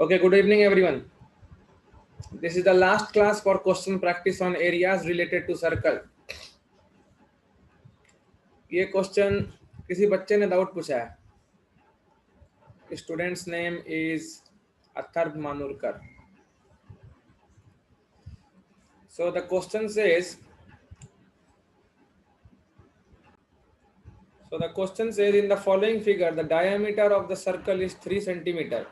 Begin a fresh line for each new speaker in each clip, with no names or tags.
Okay, good evening everyone. This is the last class for question practice on areas related to circle. ये question किसी बच्चे ने doubt पूछा है. Student's name is Atharv Manurkar. So the question says, in the following figure, the diameter of the circle is 3 centimeter.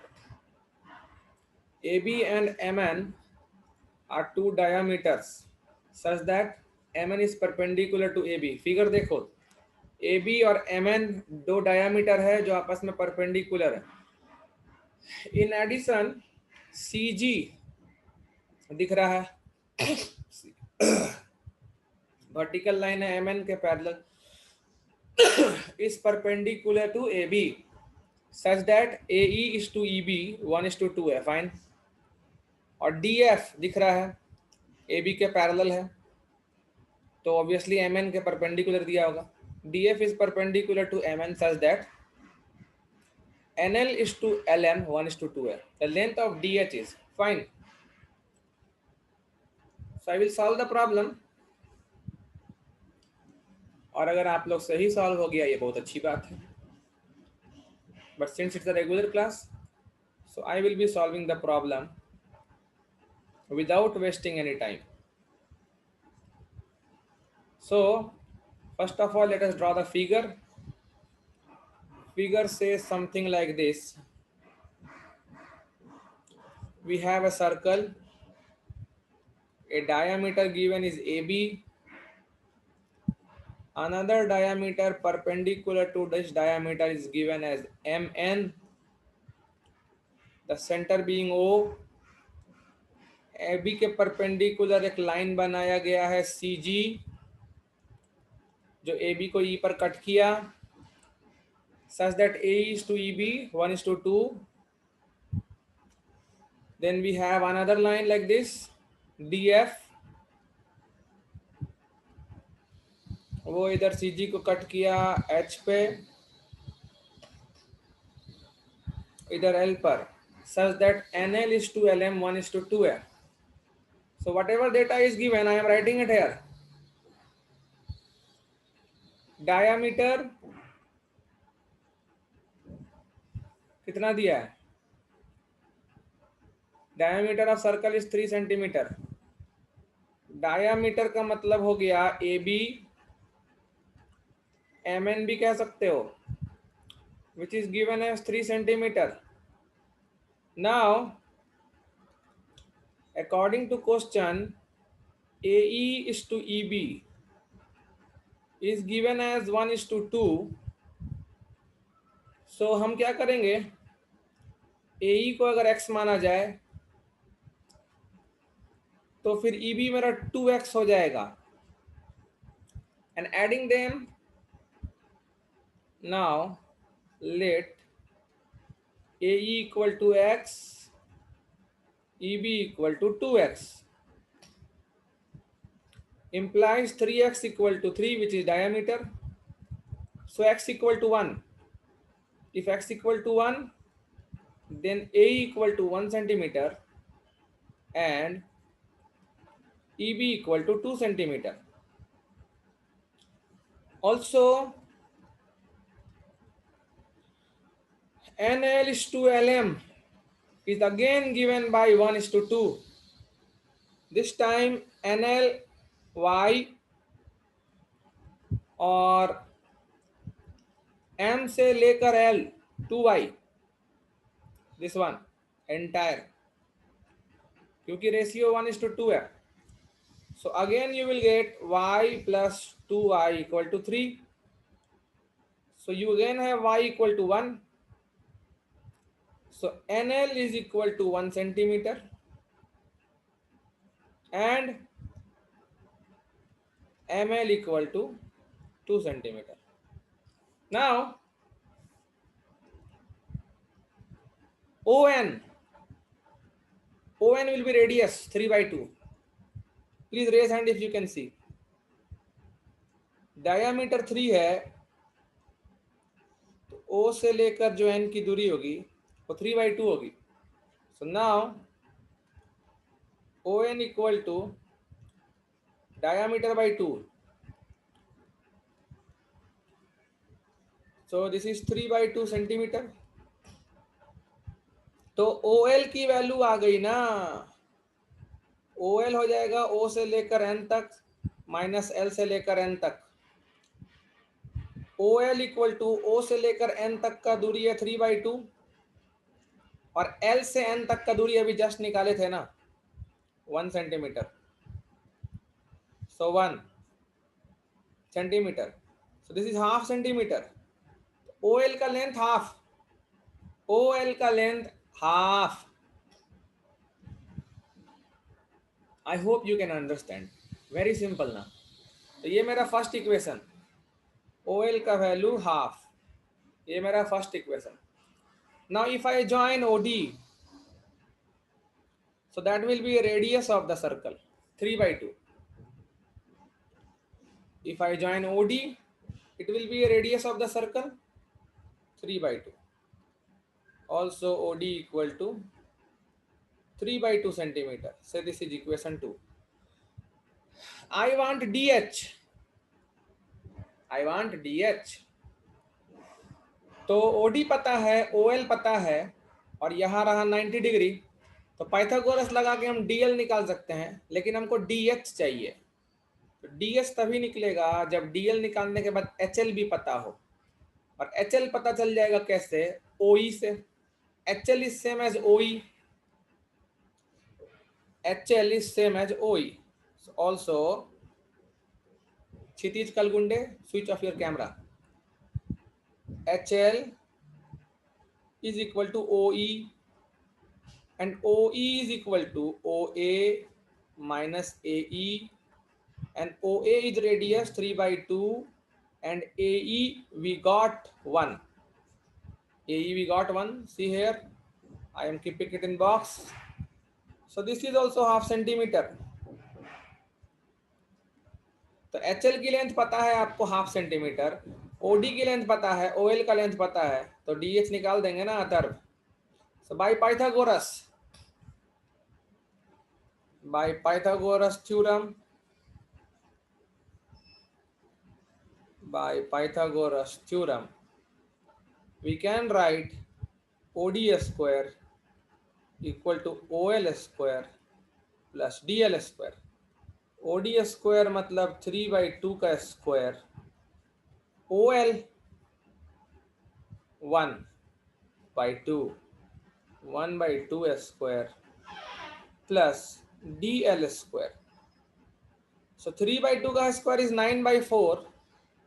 AB and MN are two diameters such that MN is perpendicular to AB. Figure देखो, AB और MN दो diameter है जो आपस में perpendicular है. In addition CG दिख रहा है, वर्टिकल लाइन है MN के parallel, is perpendicular to AB such that AE is to EB 1:2 है. फाइन. और DF दिख रहा है, AB के पैरेलल है तो ऑब्वियसली MN के परपेंडिकुलर दिया होगा. DF is perpendicular to MN such that NL is to LM 1:2 है. The length of DH is fine. So I will solve the problem. और अगर आप लोग सही सॉल्व हो गया ये बहुत अच्छी बात है. But since it's a regular class, so I will be solving the problem without wasting any time. So first of all, let us draw the figure. Figure says something like this. We have a circle. A diameter given is AB. Another diameter perpendicular to this diameter is given as MN. The center being O. AB के perpendicular एक line बनाया गया है CG जो AB को E पर cut किया such that AE is to EB 1:2. Then we have another line like this, DF. वो इधर CG को कट किया H पे, इधर L पर, such that NL is to LM 1:2 है. So whatever data is given, I am writing it here. Diameter कितना दिया है? Diameter of circle is 3 centimeter. Diameter का मतलब हो गया AB, MN भी कह सकते हो, which is given as 3 centimeter. Now, according to question, AE is to EB is given as 1:2. So हम क्या करेंगे, AE को अगर x माना जाए तो फिर EB मेरा 2x हो जाएगा. And adding them, now let AE equal to x, EB equal to 2x implies 3x equal to 3, which is diameter. So x equal to 1. If x equal to 1, then A equal to 1 centimeter and EB equal to 2 centimeter. Also, NL is to LM is again given by 1:2. This time NL Y और M से लेकर L 2y, this one entire, क्योंकि ratio 1:2 है. So again you will get y plus 2y equal to 3. So you again have y equal to 1. So NL is equal to 1 centimeter and ML equal to 2 centimeter. Now ON will be radius 3/2. Please raise hand if you can see. Diameter 3 है तो O से लेकर जो N की दूरी होगी वो 3/2 होगी. So now ON equal to diameter by 2. So this is 3/2 centimetre. तो OL की वैल्यू आ गई ना. OL हो जाएगा O से लेकर N तक माइनस L से लेकर N तक. OL इक्वल टू O से लेकर N तक का दूरी है 3/2 और L से N तक का दूरी अभी जस्ट निकाले थे ना 1 centimetre. So 1 centimetre. So this is half centimetre. OL का लेंथ हाफ. OL का length half. I hope you can understand. Very simple ना. तो ये मेरा फर्स्ट इक्वेशन. OL का वैल्यू हाफ. ये मेरा first equation. Now if I join OD, so that will be a radius of the circle 3/2. If I join OD, it will be a radius of the circle 3/2. Also OD equal to 3/2 centimeter. So this is equation 2. I want DH. I want DH. तो OD पता है, OL पता है और यहाँ रहा 90 degree. तो Pythagoras लगा के हम DL निकाल सकते हैं, लेकिन हमको DH चाहिए. तो DH तभी निकलेगा जब DL निकालने के बाद HL भी पता हो. और HL पता चल जाएगा कैसे? OE से. HL is same as OE. HL is same as OE. So also, Kshitij Kalgunde, switch off your camera. HL is equal to OE and OE is equal to OA minus AE, and OA is radius 3/2 and AE we got 1. AE we got 1. See here, I am keeping it in box. So this is also half centimeter. तो HL की length पता है आपको half centimetre, OD की length पता है, OL का length पता है, तो DH निकाल देंगे ना Atharva. So by Pythagoras theorem, we can write OD square equal to OL square plus DL square. OD square मतलब 3/2 का square, OL 1/2 square plus DL square. So 3/2 का स्क्वायर इज 9/4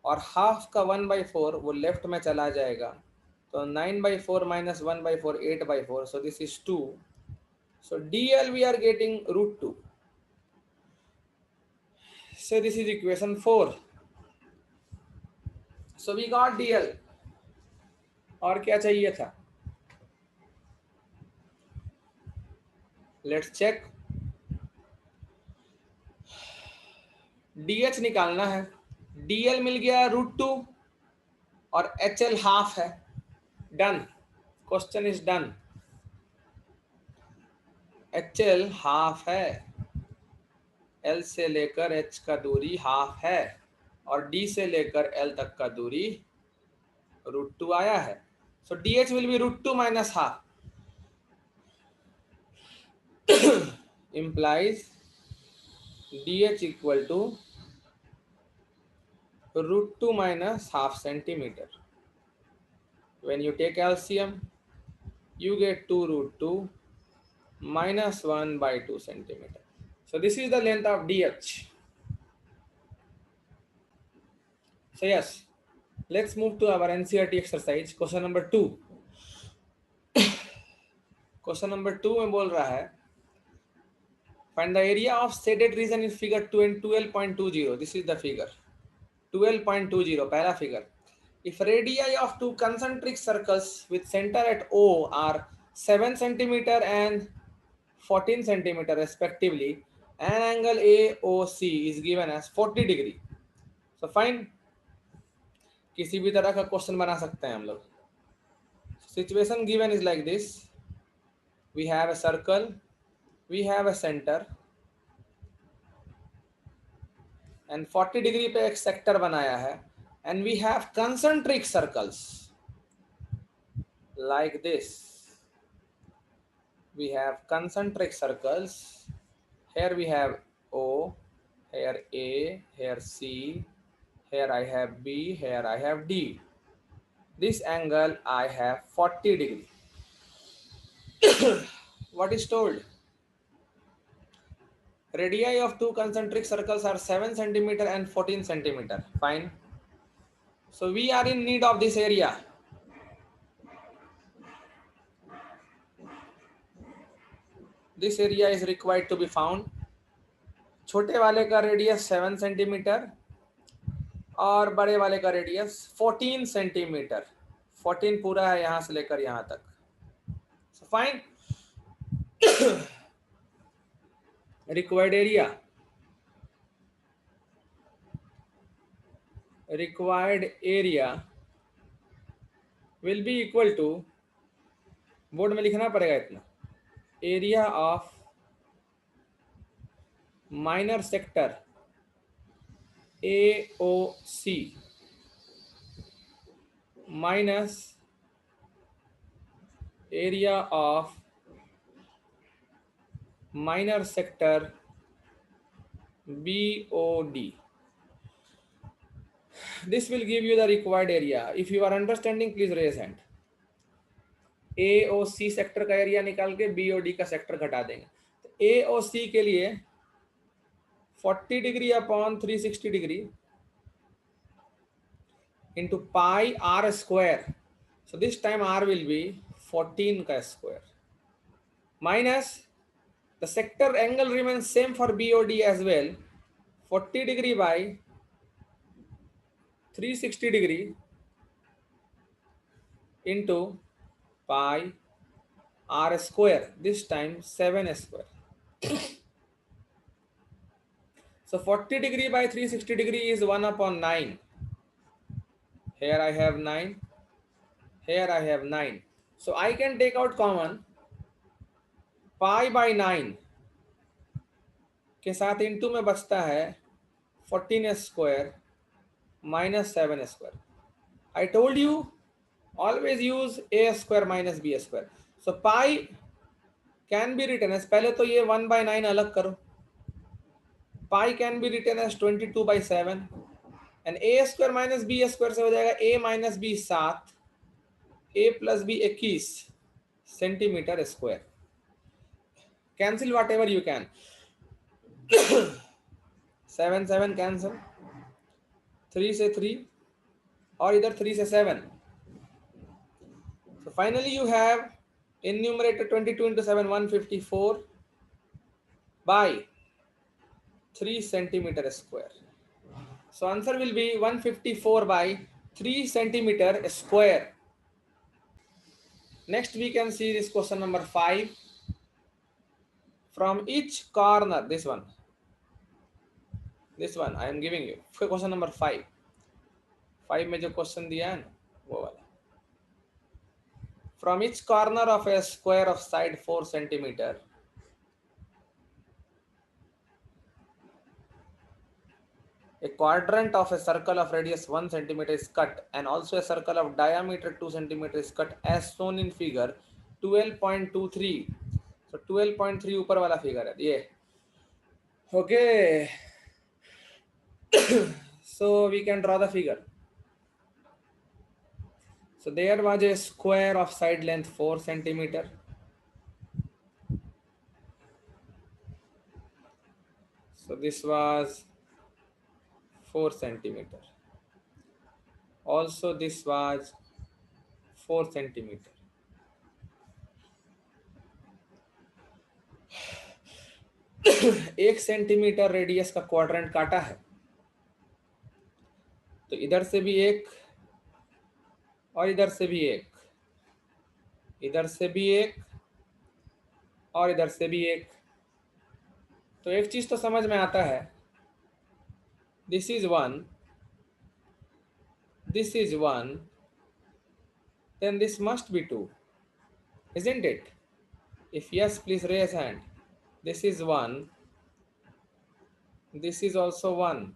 और हाफ का 1/4 वो लेफ्ट में चला जाएगा. तो 9/4 minus 1/4 8/4. So this is 2. So DL we are getting √2. So this is equation 4. So we got DL. और क्या चाहिए था? Let's check. DH निकालना है. DL मिल गया √2 और HL हाफ है. Done. Question is done. HL half है. L से लेकर H का दूरी हाफ है और D से लेकर L तक का दूरी √2 आया है. So DH will be √2 minus half. Implies DH equal to √2 minus half centimeter. When you take LCM, you get 2√2 minus 1/2 centimeter. So this is the length of DH. So yes, let's move to our NCERT exercise. Question number 2. Question number 2 में बोल रहा है find the area of shaded region in figure 12.20. This is the figure 12.20, पहला figure. If radii of two concentric circles with center at O are 7 centimeter and 14 centimeter respectively, an angle AOC is given as 40 degree. So find. किसी भी तरह का question बना सकते हैं हम लोग. Situation given is like this. We have a circle, we have a center, and 40 degree पे एक सेक्टर बनाया है, and we have concentric circles like this. We have concentric circles. Here we have O, here A, here C, here I have B, here I have D. This angle I have 40 degree. What is told? Radii of two concentric circles are 7 centimeter and 14 centimeter. Fine. So we are in need of this area. This area is required to be found. छोटे वाले का radius 7 centimetre और बड़े वाले का radius 14 centimetre. 14 पूरा है यहां से लेकर यहां तक. So fine. Required area will be equal to, board में लिखना पड़ेगा इतना, area of minor sector AOC minus area of minor sector BOD. This will give you the required area. If you are understanding, please raise hand. AOC sector का area निकाल के BOD का sector घटा देंगे. तो AOC के लिए 40 degree upon 360 degree into pi r square. So this time r will be 14 का square minus the sector angle remains same for BOD as well, 40 degree by 360 degree into pi r square, this time 7 square. So 40 degree by 360 degree is 1 upon 9. Here I have 9, here I have 9. So I can take out common, pi by 9 के साथ into में बचता है 14 square minus 7 square. I told you always use a square minus b square. So pi can be written as, पहले तो ये 1 by 9 अलग करो, pi can be written as 22 by 7 and a square minus b square से हो जाएगा a minus b 7, a plus b 21 centimetre square. Cancel whatever you can. 7 7 cancel, 3 से 3 और इधर 3 से 7. So finally you have in numerator 22 into 7 154 by 3 centimeter square. So answer will be 154 by 3 centimeter square. Next we can see this question number 5. From each corner, this one I am giving you. Question number 5. 5 में जो question दिया है ना वो वाला. From each corner of a square of side 4 centimeter, a quadrant of a circle of radius 1 centimeter is cut and also a circle of diameter 2 centimeter is cut as shown in figure 12.23. So 12.3 ऊपर वाला figure है ये. Okay. So we can draw the figure. So there was a square of side length 4 centimeter. So this was 4 centimeter. Also this was 4 centimeter. एक centimetre radius का quadrant काटा है, तो इधर से भी एक और इधर से भी एक, इधर से भी एक और इधर से भी एक. तो एक चीज तो समझ में आता है, this is 1, this is 1, then this must be 2, isn't it? If yes, please raise hand. This is 1. This is also 1.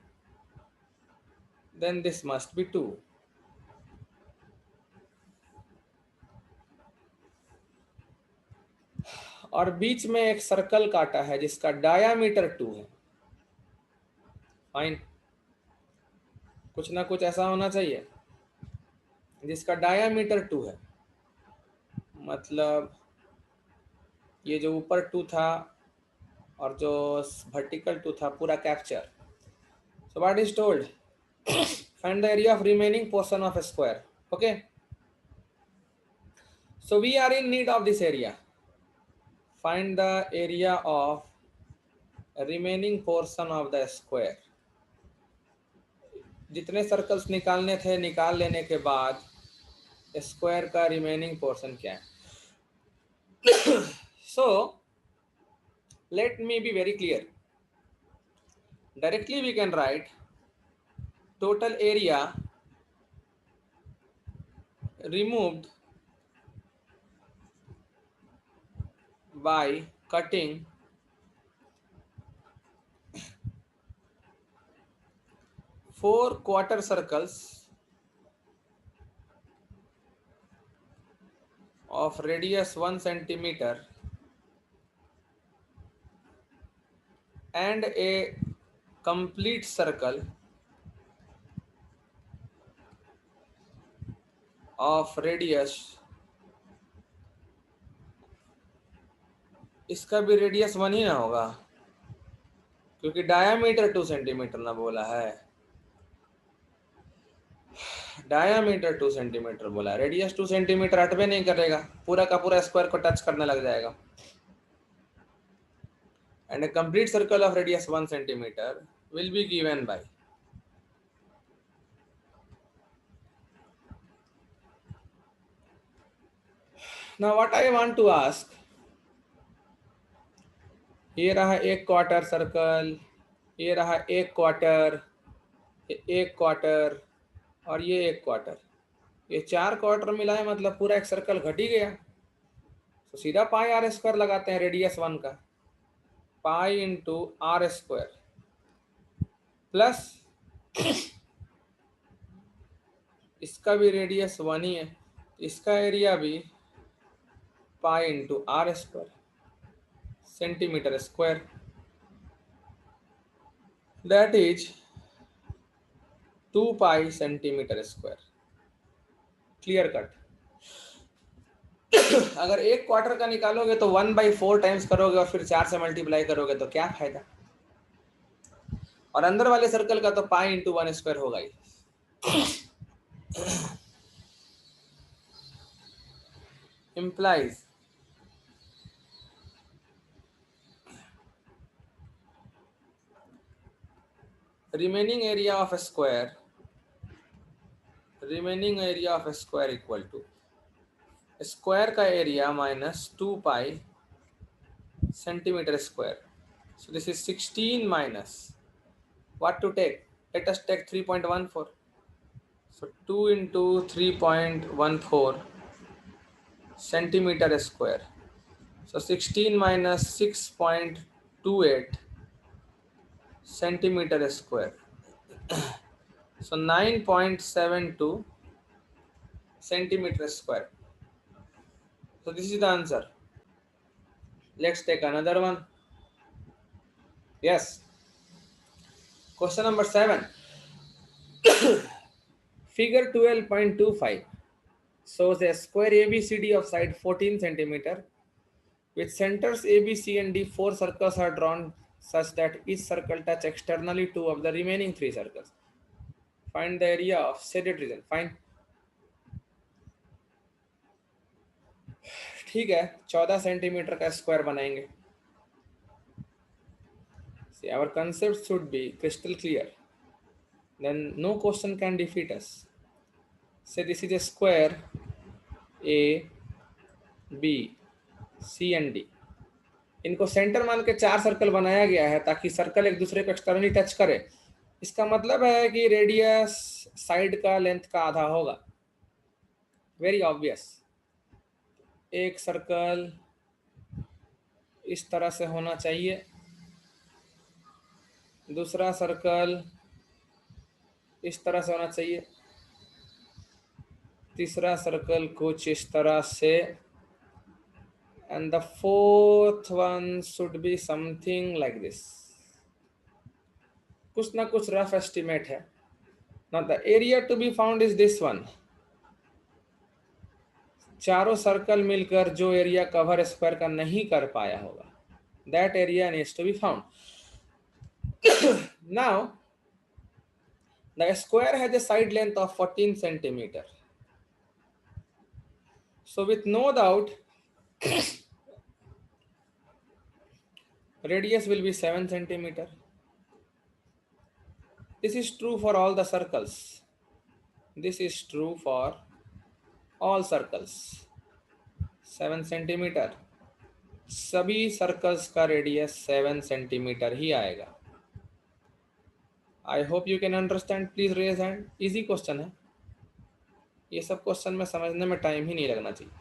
Then this must be 2. और बीच में एक सर्कल काटा है जिसका डायामीटर 2 है। फाइन, कुछ ना कुछ ऐसा होना चाहिए जिसका डायामीटर 2 है। मतलब ये जो ऊपर 2 था और जो वर्टिकल 2 था पूरा capture. So what is told? Find the area of remaining portion of a square. Okay. So we are in need of this area. Find the area of remaining portion of the square. जितने circles निकालने थे निकाल लेने के बाद square का remaining portion क्या है? So let me be very clear. Directly we can write total area removed by cutting four quarter circles of radius 1 centimeter and a complete circle of radius, इसका भी रेडियस 1 ही ना होगा क्योंकि diameter 2 centimetre ना बोला है, डायामीटर 2 सेंटीमीटर बोला है। रेडियस 2 सेंटीमीटर हटवे नहीं करेगा, पूरा का पूरा स्क्वायर को टच करने लग जाएगा। And A complete circle of radius 1 centimetre will be given by now what I want to ask, ये रहा एक क्वार्टर सर्कल, ये रहा एक क्वार्टर, एक क्वार्टर और ये एक क्वार्टर, ये 4 क्वार्टर मिलाए मतलब पूरा एक सर्कल घट ही गया। तो सीधा पाई आर स्क्वायर लगाते हैं रेडियस 1 का, pi into R square plus इसका भी रेडियस 1 ही है, इसका एरिया भी pi into R square centimetre square, that is 2 pi centimetre square. Clear cut. अगर एक क्वार्टर का निकालोगे तो 1/4 टाइम्स करोगे और फिर 4 से मल्टीप्लाई करोगे तो क्या फायदा। और अंदर वाले सर्कल का तो पाई इंटू 1 स्क्वायर होगा ही। implies remaining area of a square equal to square का area minus 2 pi centimetre square. So this is 16 minus what to take? Let us take 3.14. So 2 into 3.14 centimeter square. So 16 minus 6.28 centimeter square. So 9.72 centimeter square. So this is the answer. Let's take another one. Yes. Question number 7. Figure 12.25 shows a square ABCD of side 14 centimeter. With centers A, B, C, and D, 4 circles are drawn such that each circle touch externally 2 of the remaining 3 circles. Find the area of shaded region. Fine. ठीक है, 14 centimetre का square बनाएंगे। See, our concept should be crystal clear. Then no question can defeat us. Say this is a square A, B, C and D. इनको centre मान के 4 circle बनाया गया है ताकि सर्कल एक दूसरे को एक्सटर्नली टच करे। इसका मतलब है कि रेडियस साइड का लेंथ का आधा होगा। Very obvious. एक सर्कल इस तरह से होना चाहिए, दूसरा सर्कल इस तरह से होना चाहिए, तीसरा सर्कल कुछ इस तरह से, and the fourth one should be something like this. कुछ ना कुछ रफ एस्टिमेट है. Now the area to be found is this one. चारों सर्कल मिलकर जो एरिया कवर स्क्वायर का नहीं कर पाया होगा, that area needs to be found. Now the square has a side length of 14 centimeter. So with no doubt radius will be 7 centimeter. This is true for all the circles. This is true for all circles. 7 centimetre, सभी circles का radius 7 centimetre ही आएगा. I hope you can understand. Please raise hand. Easy question है. ये सब question में समझने में टाइम ही नहीं लगना चाहिए,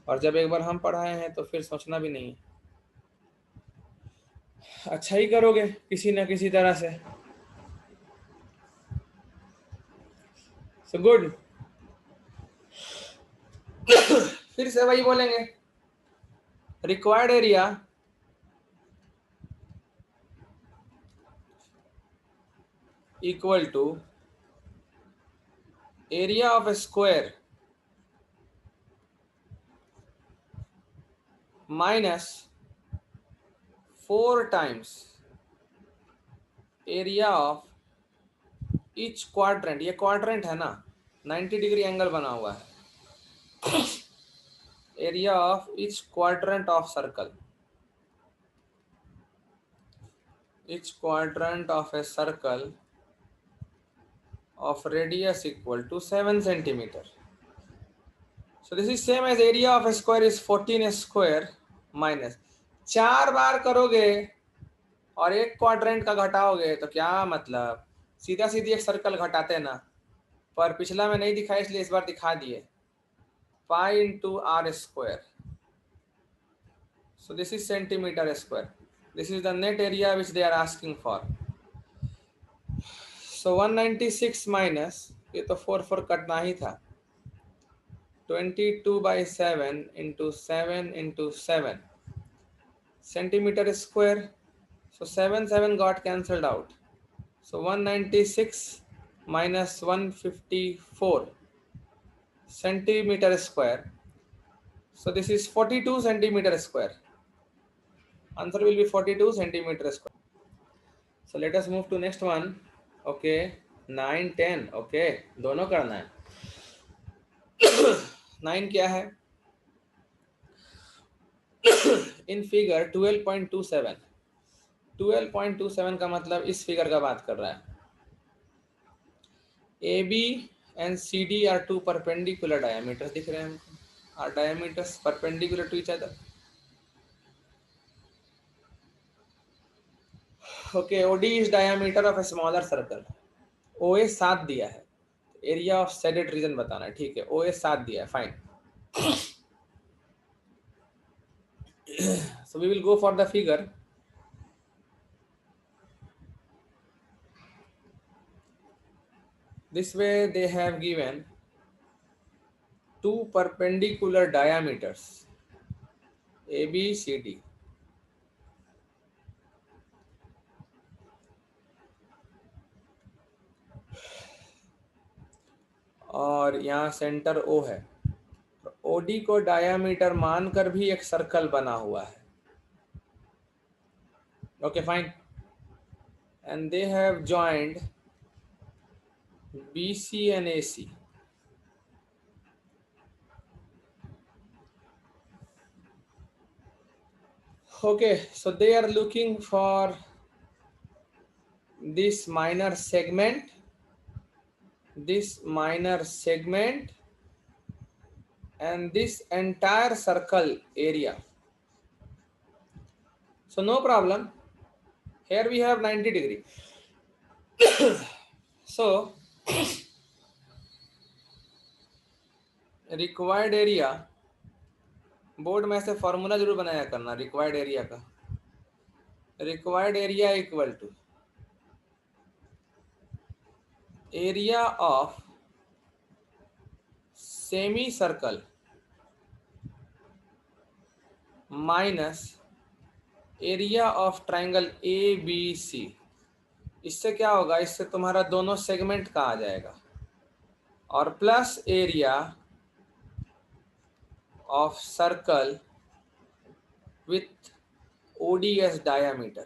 और जब एक बार हम पढ़ाए हैं तो फिर सोचना भी नहीं है. अच्छा ही करोगे किसी ना किसी तरह से. So good. फिर से वही बोलेंगे. Required area equal to area of a square minus 4 times area of each quadrant. ये क्वाड्रेंट है ना, 90 डिग्री एंगल बना हुआ है. Area of each quadrant of circle. Each quadrant of a circle of radius equal to 7 centimeter. So this is same as area of a square is 14 square minus. 4 बार करोगे और एक quadrant का घटाओगे तो क्या मतलब, सीधा सीधी एक सर्कल घटाते ना, पर पिछला में नहीं दिखाया इसलिए इस बार दिखा दिए. Pi into R square. So this is centimeter square. This is the net area which they are asking for. So 196 minus, ये तो 4 कटना ही था, 22/7 into 7 into 7 centimetre square. So 7 got cancelled out. So 196 minus 154 centimeter square. So this is 42 centimeter square. Answer will be 42 centimeter square. So let us move to next one. Okay, 9 10. Okay, दोनों करना है. 9 क्या है? In figure 12.27. 12.27 का मतलब इस figure का बात कर रहा है. AB and CD are two perpendicular diameters. दिख रहे हैं हमको. Are diameters perpendicular to each other? Okay, OD is diameter of a smaller circle. OA 7 दिया है, एरिया ऑफ शेडेड रीजन बताना है. ठीक है, OA 7 दिया है. Fine. So we will go for the figure. This way they have given two perpendicular diameters AB CD. और यहाँ सेंटर O है. OD को डायामीटर मानकर भी एक सर्कल बना हुआ है. Okay fine. And they have joined BC and AC. Okay, so they are looking for this minor segment, and this entire circle area. So no problem. Here we have 90 degree. So required area board में ऐसे formula जरूर बनाया करना required area का। Required area equal to area of semicircle minus area of triangle A B C. इससे क्या होगा, इससे तुम्हारा दोनों सेगमेंट का आ जाएगा, और plus area of circle with OD as diameter.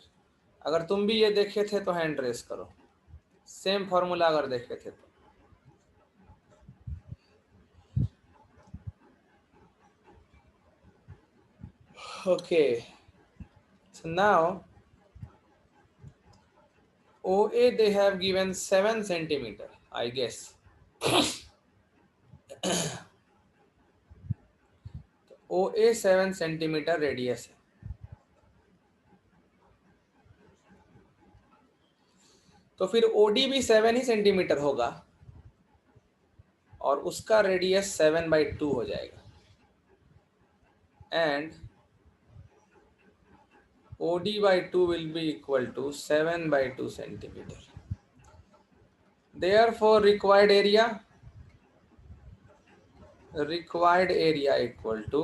अगर तुम भी ये देखे थे तो हैंड रेस करो, सेम फॉर्मूला अगर देखे थे तो। Okay, so now OA they have given 7 centimeter, I guess. OA 7 centimeter radius है, तो फिर OD भी 7 ही सेंटीमीटर होगा और उसका रेडियस 7/2 हो जाएगा, and OD/2 will be equal to 7/2 centimeter. Therefore required area equal to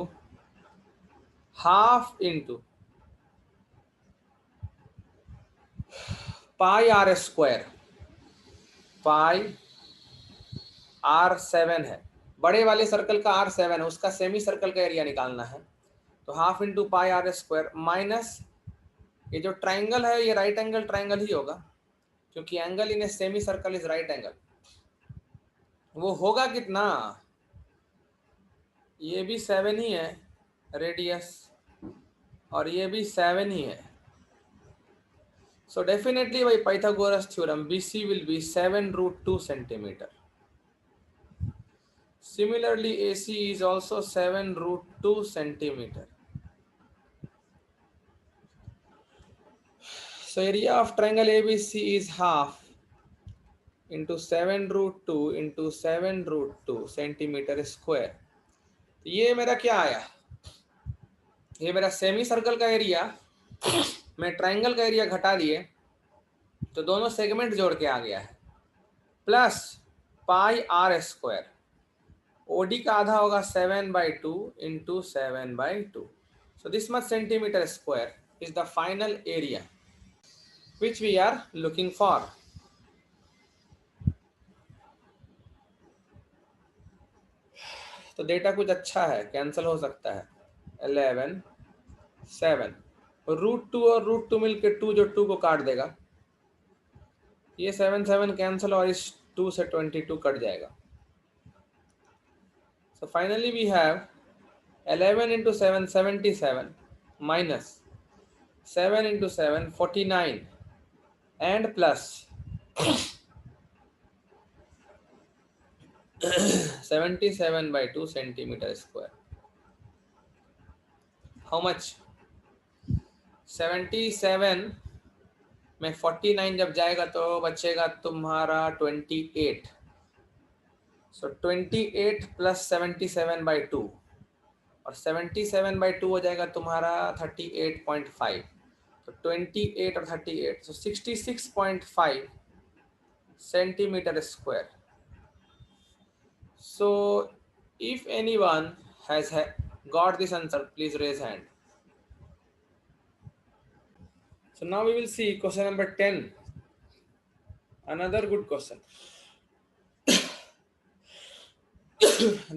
half into pi r square। Pi R7 है, बड़े वाले सर्कल का R7 है, उसका सेमी सर्कल का एरिया निकालना है, तो half into pi R square minus ये जो ट्राइंगल है ये राइट एंगल ट्राइंगल ही होगा, क्योंकि angle in a semi circle is right angle. वो होगा कितना, ये भी 7 ही है रेडियस और ये भी 7 ही है, so definitely by Pythagoras theorem BC will be 7√2 centimeter. Similarly AC is also 7√2 centimeter. So area of triangle ABC is half into 7√2 into 7√2 centimeter square. ये मेरा क्या आया, ये मेरा सेमी सर्कल का एरिया मैं ट्राइंगल का एरिया घटा दिए तो दोनों सेगमेंट जोड़ के आ गया है, plus pi R square, OD का आधा होगा 7/2 into 7/2, so this much centimeter square is the final area which we are looking for. तो डेटा कुछ अच्छा है, कैंसिल हो सकता है, 11 7 √2 और √2 मिलके 2 जो 2 को काट देगा, ये 7 7 कैंसिल और इस 2 से 22 कट जाएगा, so finally we have 11 into 7 77 minus 7 into 7 49 and plus 77/2 centimeter square. How much? 77 में 49 जब जाएगा तो बचेगा तुम्हारा 28, so 28 plus 77/2 और 77/2 हो जाएगा तुम्हारा 38.5, तो 28 और 38 so 66.5 centimeter square. So if anyone has got this answer, please raise hand. So now we will see question number 10, another good question.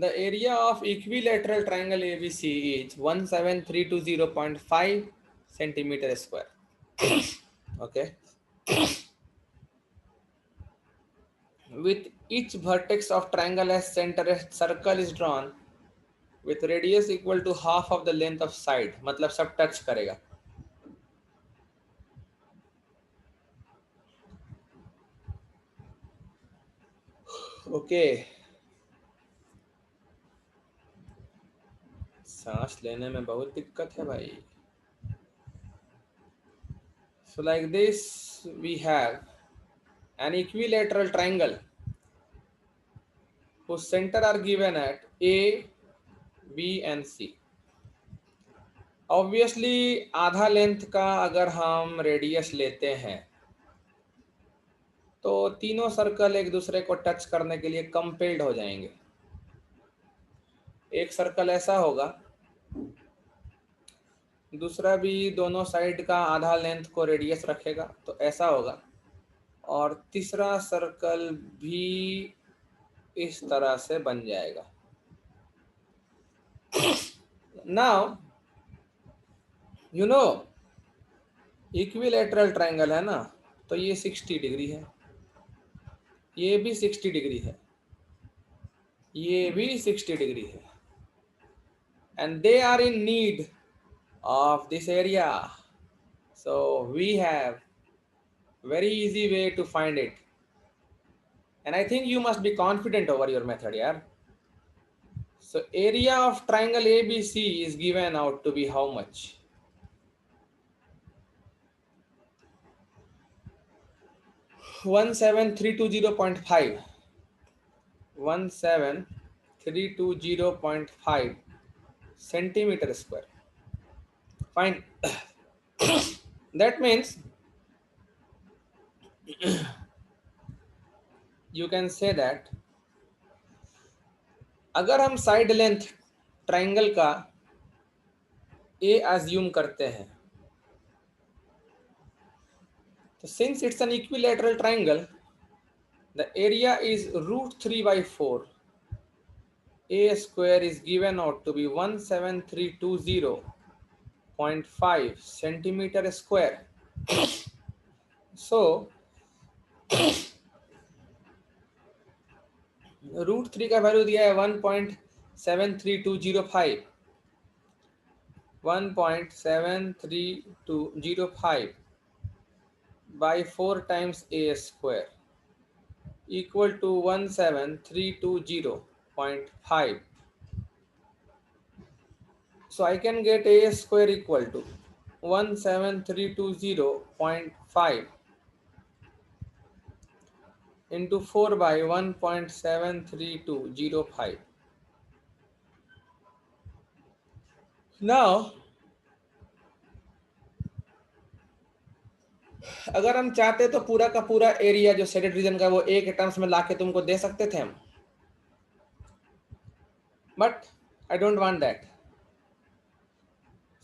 The area of equilateral triangle ABC is 17320.5 centimeter square. Okay. With each vertex of triangle as center, a circle is drawn with radius equal to half of the length of side. मतलब सब touch करेगा. Okay. सांस लेने में बहुत दिक्कत है भाई. So like this we have an equilateral triangle whose center are given at A, B and C. Obviously आधा लेंथ का अगर हम रेडियस लेते हैं तो तीनों सर्कल एक दूसरे को टच करने के लिए कंपेल्ड हो जाएंगे। एक सर्कल ऐसा होगा, दूसरा भी दोनों साइड का आधा लेंथ को रेडियस रखेगा तो ऐसा होगा, और तीसरा सर्कल भी इस तरह से बन जाएगा। Now you know equilateral triangle है ना, तो ये 60 डिग्री है, ये भी 60 डिग्री है, ये भी 60 डिग्री है, and they are in need of this area. So we have very easy way to find it, and I think you must be confident over your method, yeah. So area of triangle ABC is given out to be how much? 17320.5. 17320.5 centimeter square. Fine. That means you can say that अगर हम side length triangle का ए assume करते हैं, तो since it's an equilateral triangle, the area is √3/4. A square is given out to be 17320.5 centimeter square. So √3 का value दिया है 1.73205. 1.73205 by 4 times a square equal to 17320.5. So I can get a square equal to 17320.5 into 4 by 1.73205. Now अगर हम चाहते तो पूरा का पूरा एरिया जो शेडेड रीजन का वो ए के टर्म्स में लाके तुमको दे सकते थे हम, but I don't want that.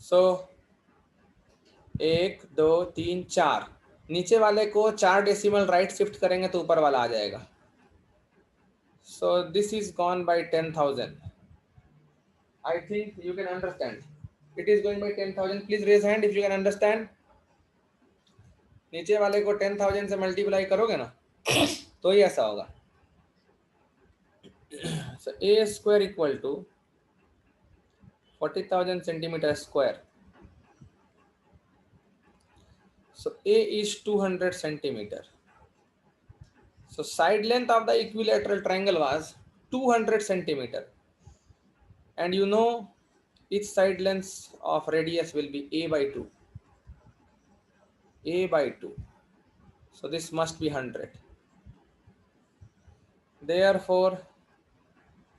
सो 1 2 3 4, नीचे वाले को 4 डेसिमल राइट शिफ्ट करेंगे तो ऊपर वाला आ जाएगा. So this is gone by 10,000. I think you can understand. It is going by 10,000. Please raise hand if you can understand. नीचे वाले को 10,000 से मल्टीप्लाई करोगे ना तो ही ऐसा होगा. So a square equal to 40,000 centimeter square. So a is 200 centimeter. So side length of the equilateral triangle was 200 centimeter, and you know each side length of radius will be a by 2. A by 2. So this must be 100. Therefore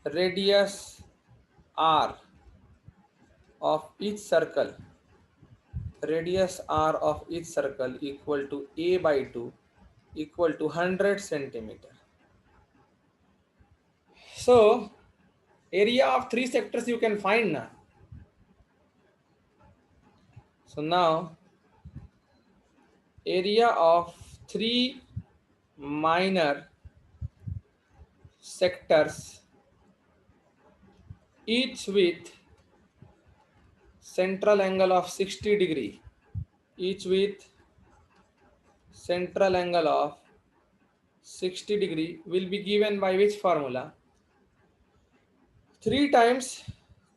radius r of each circle, radius r of each circle equal to a by 2 equal to 100 centimeter. So area of 3 sectors you can find now. So now area of 3 minor sectors, each with central angle of 60 degree, each with central angle of 60 degree will be given by which formula? 3 times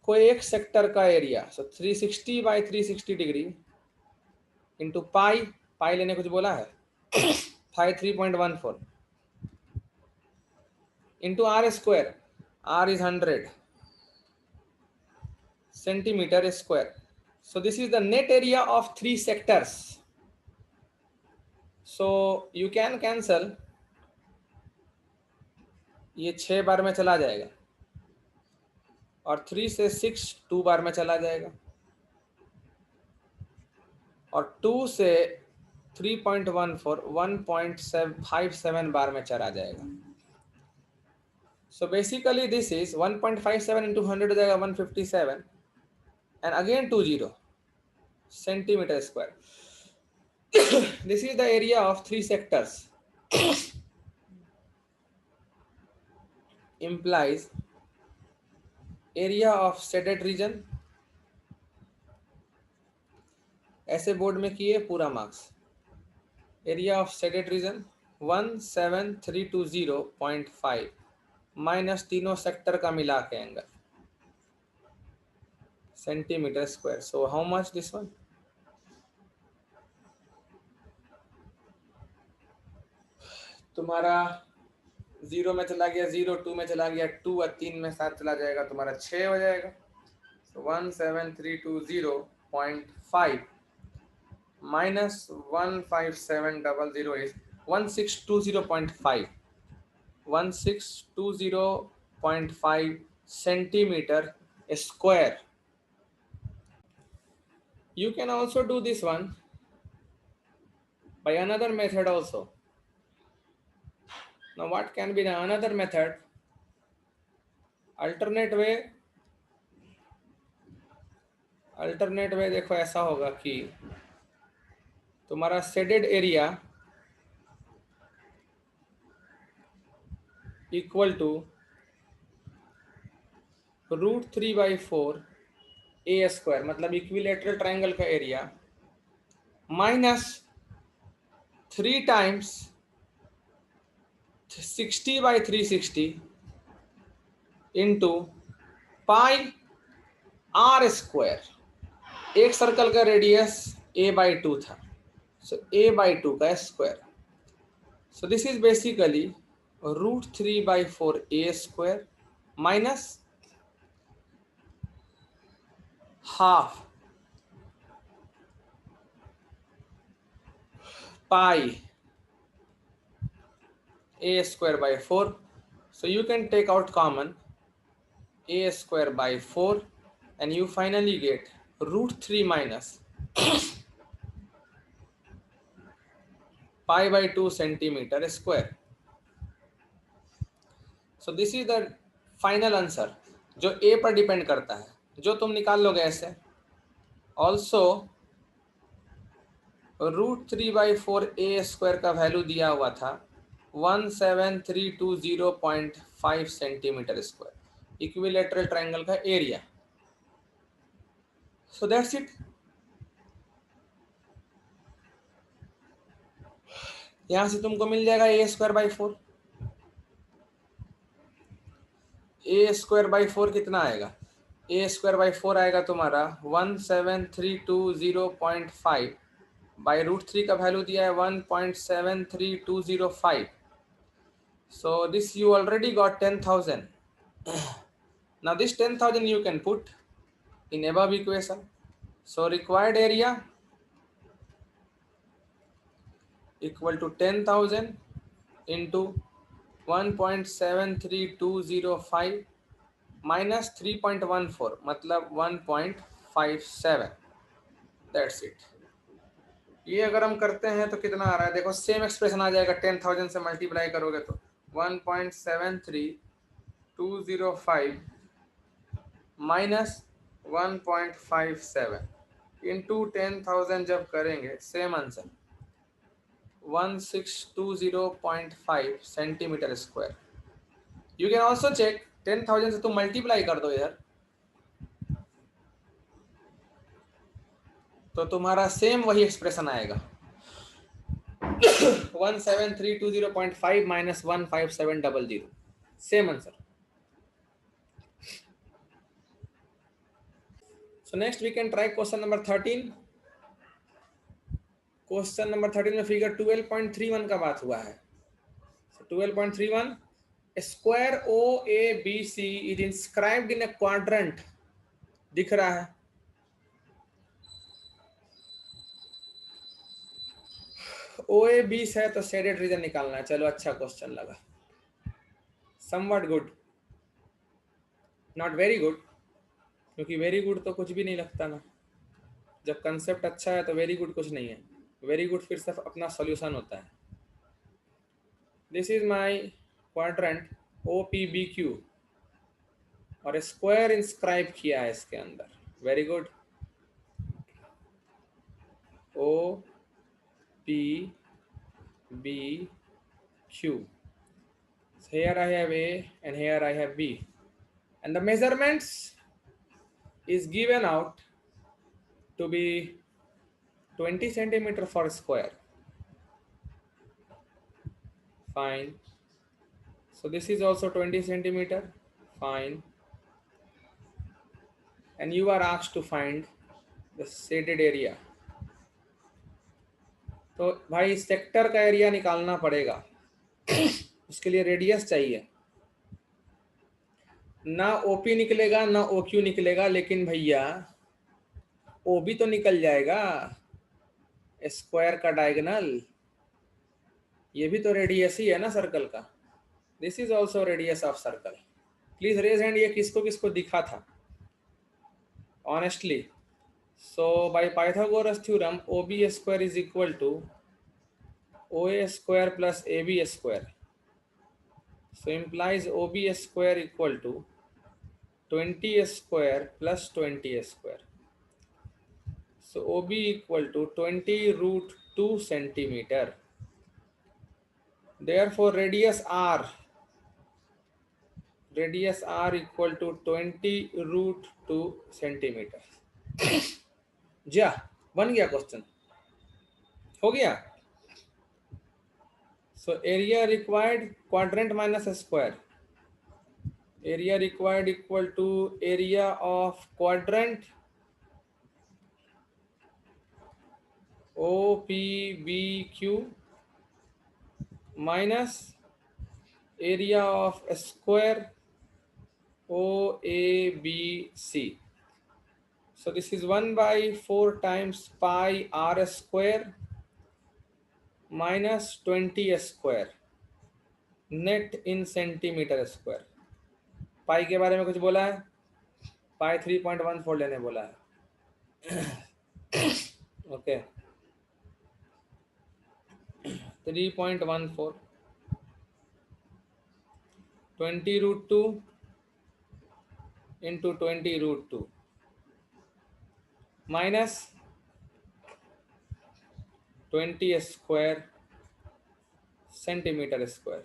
कोई एक sector का area, so 360 by 360 degree into pi, pi लेने कुछ बोला है 3.14 into r square. R is 100 centimeter square. So this is the net area of 3 sectors. So you can cancel. ये 6 बार में चला जाएगा और 3 से 6 2 बार में चला जाएगा. और 2 से 3.14 1.57 बार में चला जाएगा। So basically this is 1.57 into 100 हो जाएगा 157 and again 20 centimetre square. This is the area of 3 sectors implies area of shaded region। ऐसे बोर्ड में किए पूरा marks. Area of shaded region 17320.5 minus तीनों सेक्टर का मिला के angle centimetre square. So how much this one? तुम्हारा 0 में चला गया, 0 2 में चला गया, 2 और 3 में 7 चला जाएगा, तुम्हारा 6 हो जाएगा। सो 17320.5 minus 15700 is 1620.5 1620.5 centimetre square. You can also do this one by another method also. Now what can be the another method? Alternate way देखो ऐसा होगा कि तुम्हारा shaded area equal to √3/4 A square, मतलब इक्विलेटरल ट्राइंगल का area, minus 3 times 60/360 into pi R square. एक circle का radius a/2 था, सो a/2 का square. So this is basically √3/4 A square minus half pi a square by 4. So you can take out common a square by 4 and you finally get √3 minus pi/2 centimeter square. So this is the final answer जो a पर depend करता है, जो तुम निकाल लोगे ऐसे। Also √3/4 A square का वैल्यू दिया हुआ था 17320.5 सेंटीमीटर स्क्वायर, इक्विलेटरल ट्राइंगल का एरिया। So that's it. यहां से तुमको मिल जाएगा a²/4। a²/4 कितना आएगा? a²/4 आएगा तुम्हारा 17320.5 बाई √3 का वैल्यू दिया है 1.73205। so this you already got 10,000. now this 10,000 you can put in above equation. so required area equal to 10,000 into 1.73205 minus 3.14 मतलब 1.57। That's it. ये अगर हम करते हैं तो कितना आ रहा है देखो, सेम एक्सप्रेशन आ जाएगा। 10,000 से मल्टीप्लाई करोगे तो 1.73205 माइनस 1.57 इंटू 10,000 जब करेंगे same answer 1620.5 centimetre square. You can also check 10,000 से तुम मल्टीप्लाई कर दो इधर तो तुम्हारा सेम वही एक्सप्रेशन आएगा 17320.5 minus 15700, same answer. So next we can try question number 13। Question number 13 में फिगर 12.31 का बात हुआ है। 12.31 square OABC is inscribed in a quadrant दिख रहा है। OABC है तो शेडेड रीजन निकालना है। चलो अच्छा क्वेश्चन लगा, somewhat good, not very good, क्योंकि वेरी गुड तो कुछ भी नहीं लगता ना। जब कंसेप्ट अच्छा है तो वेरी गुड कुछ नहीं है, वेरी गुड फिर सिर्फ अपना सॉल्यूशन होता है। This is my quadrant OPBQ और स्क्वायर इंस्क्राइब किया है इसके अंदर, very good. OPBQ, here I have A and here I have B, and the measurements is given out to be 20 centimeter for square. Fine. So this is also 20 centimeter. Fine. And you are asked to find the shaded area. तो भाई sector का area निकालना पड़ेगा। उसके लिए radius चाहिए। ना OP निकलेगा ना OQ निकलेगा, लेकिन भैया OB तो निकल जाएगा, स्क्वायर का डायगोनल। ये भी तो रेडियस ही है ना सर्कल का। This is also radius of circle. Please raise hand, ये किसको किसको दिखा था honestly. So by Pythagoras theorem OB square is equal to OA square plus AB square. So implies OB square equal to 20 square plus 20 square. So OB equal to 20√2 centimetre. Therefore radius R equal to 20√2 centimetre. जा बन गया question, हो गया। So area required quadrant minus square, area required equal to area of quadrant OPBQ minus area of square OABC. So this is 1/4 times pi R square minus 20 square net in centimetre square. Pi के बारे में कुछ बोला है? पाई 3.14 लेने बोला है। Okay 3.14 20√2 into 20√2 minus 20 square centimetre square.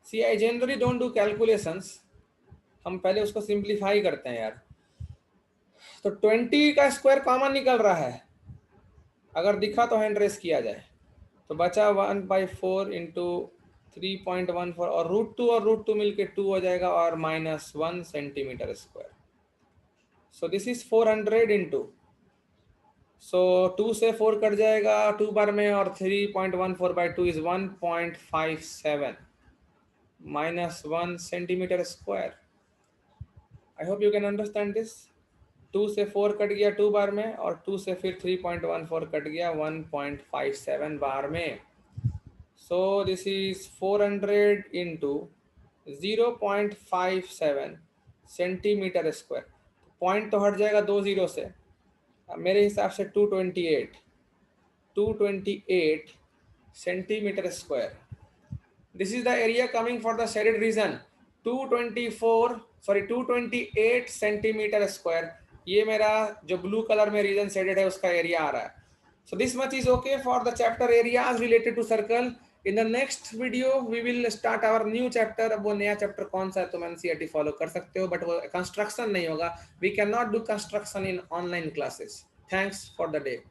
See I generally don't do calculations, हम पहले उसको सिंप्लीफाई करते हैं यार। तो 20 का स्क्वायर कॉमन निकल रहा है, अगर दिखा तो हैंड रेस किया जाए। तो बचा 1/4 इंटू 3.14 और √2 मिलके 2 हो जाएगा और -1 centimetre square. So this is 400 into, so 2 से 4 कट जाएगा 2 बार में, और 3.14/2 is 1.57 -1 centimetre square. I hope you can understand this. 2 से 4 कट गया 2 बार में, और 2 से फिर 3.14 कट गया 1.57 बार में। सो this is 400 into 0.57 centimetre square. Point तो हट जाएगा 2 0 से, मेरे हिसाब से 228 centimetre square. This is the area coming for the shaded region. 228 centimetre square, ये मेरा जो ब्लू कलर में रीजन शेडेड है उसका एरिया आ रहा है। So this much is okay for the chapter areas related to circle. In the next video we will start our new chapter. अब वो नया चैप्टर कौन सा है तुम NCERT फॉलो कर सकते हो, बट वो कंस्ट्रक्शन नहीं होगा। We can not do construction in online classes. Thanks for the day.